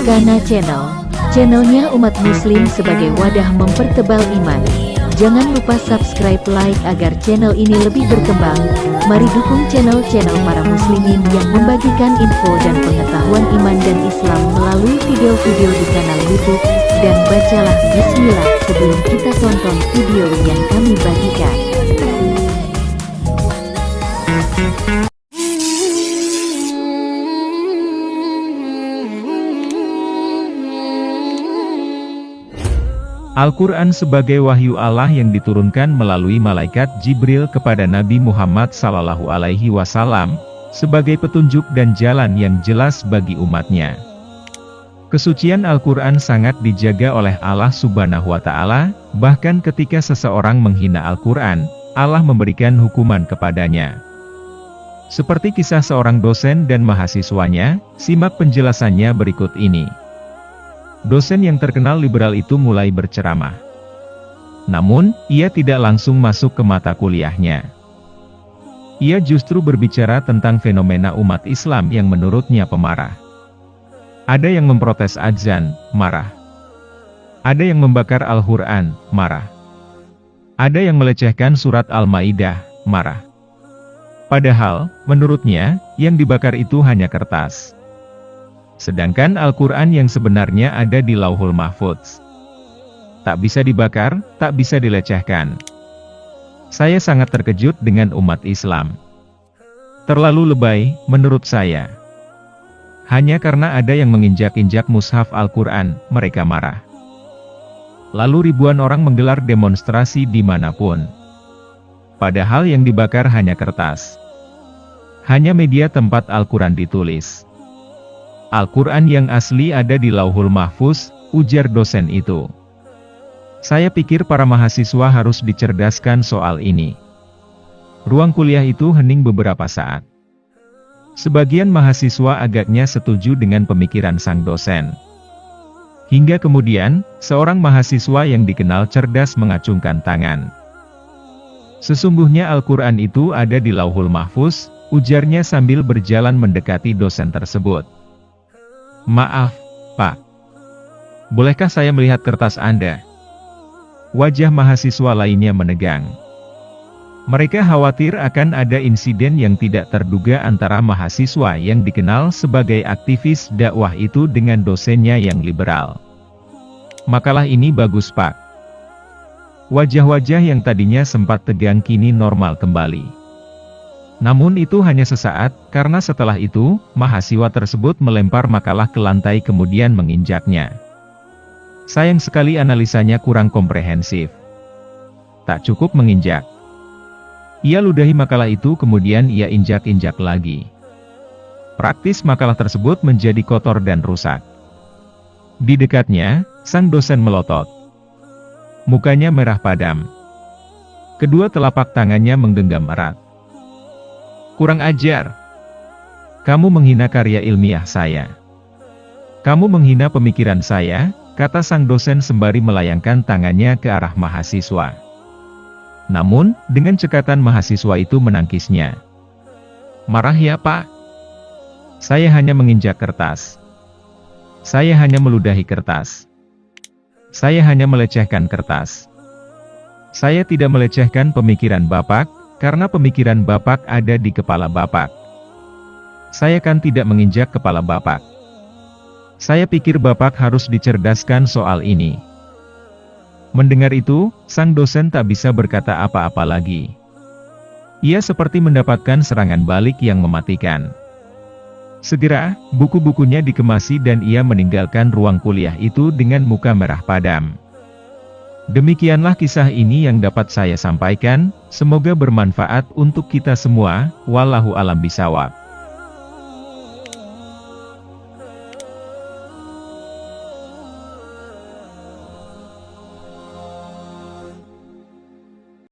Kana channelnya umat muslim sebagai wadah mempertebal iman. Jangan lupa subscribe, like agar channel ini lebih berkembang. Mari dukung channel-channel para muslimin yang membagikan info dan pengetahuan iman dan Islam melalui video-video di kanal YouTube. Dan bacalah bismillah sebelum kita tonton video yang kami bagikan. Al-Quran sebagai wahyu Allah yang diturunkan melalui malaikat Jibril kepada Nabi Muhammad SAW, sebagai petunjuk dan jalan yang jelas bagi umatnya. Kesucian Al-Quran sangat dijaga oleh Allah Subhanahu wa Ta'ala, bahkan ketika seseorang menghina Al-Quran, Allah memberikan hukuman kepadanya. Seperti kisah seorang dosen dan mahasiswanya, simak penjelasannya berikut ini. Dosen yang terkenal liberal itu mulai berceramah. Namun, ia tidak langsung masuk ke mata kuliahnya. Ia justru berbicara tentang fenomena umat Islam yang menurutnya pemarah. Ada yang memprotes azan, marah. Ada yang membakar Al-Quran, marah. Ada yang melecehkan surat Al-Maidah, marah. Padahal, menurutnya, yang dibakar itu hanya kertas. Sedangkan Al-Quran yang sebenarnya ada di Lauhul Mahfudz. Tak bisa dibakar, tak bisa dilecehkan. Saya sangat terkejut dengan umat Islam. Terlalu lebay, menurut saya. Hanya karena ada yang menginjak-injak mushaf Al-Quran, mereka marah. Lalu ribuan orang menggelar demonstrasi dimanapun. Padahal yang dibakar hanya kertas. Hanya media tempat Al-Quran ditulis. Al-Quran yang asli ada di Lauhul Mahfuz, ujar dosen itu. Saya pikir para mahasiswa harus dicerdaskan soal ini. Ruang kuliah itu hening beberapa saat. Sebagian mahasiswa agaknya setuju dengan pemikiran sang dosen. Hingga kemudian, seorang mahasiswa yang dikenal cerdas mengacungkan tangan. Sesungguhnya Al-Quran itu ada di Lauhul Mahfuz, ujarnya sambil berjalan mendekati dosen tersebut. Maaf, Pak. Bolehkah saya melihat kertas Anda? Wajah mahasiswa lainnya menegang. Mereka khawatir akan ada insiden yang tidak terduga antara mahasiswa yang dikenal sebagai aktivis dakwah itu dengan dosennya yang liberal. Makalah ini bagus, Pak. Wajah-wajah yang tadinya sempat tegang kini normal kembali. Namun itu hanya sesaat, karena setelah itu, mahasiswa tersebut melempar makalah ke lantai kemudian menginjaknya. Sayang sekali analisanya kurang komprehensif. Tak cukup menginjak. Ia ludahi makalah itu kemudian ia injak-injak lagi. Praktis makalah tersebut menjadi kotor dan rusak. Di dekatnya, sang dosen melotot. Mukanya merah padam. Kedua telapak tangannya menggenggam erat. Kurang ajar. Kamu menghina karya ilmiah saya. Kamu menghina pemikiran saya, kata sang dosen sembari melayangkan tangannya ke arah mahasiswa. Namun, dengan cekatan mahasiswa itu menangkisnya. Marah ya, Pak? Saya hanya menginjak kertas. Saya hanya meludahi kertas. Saya hanya melecehkan kertas. Saya tidak melecehkan pemikiran Bapak, karena pemikiran Bapak ada di kepala Bapak. Saya kan tidak menginjak kepala Bapak. Saya pikir Bapak harus dicerdaskan soal ini. Mendengar itu, sang dosen tak bisa berkata apa-apa lagi. Ia seperti mendapatkan serangan balik yang mematikan. Segera, buku-bukunya dikemasi dan ia meninggalkan ruang kuliah itu dengan muka merah padam. Demikianlah kisah ini yang dapat saya sampaikan, semoga bermanfaat untuk kita semua, wallahu a'lam bishawab.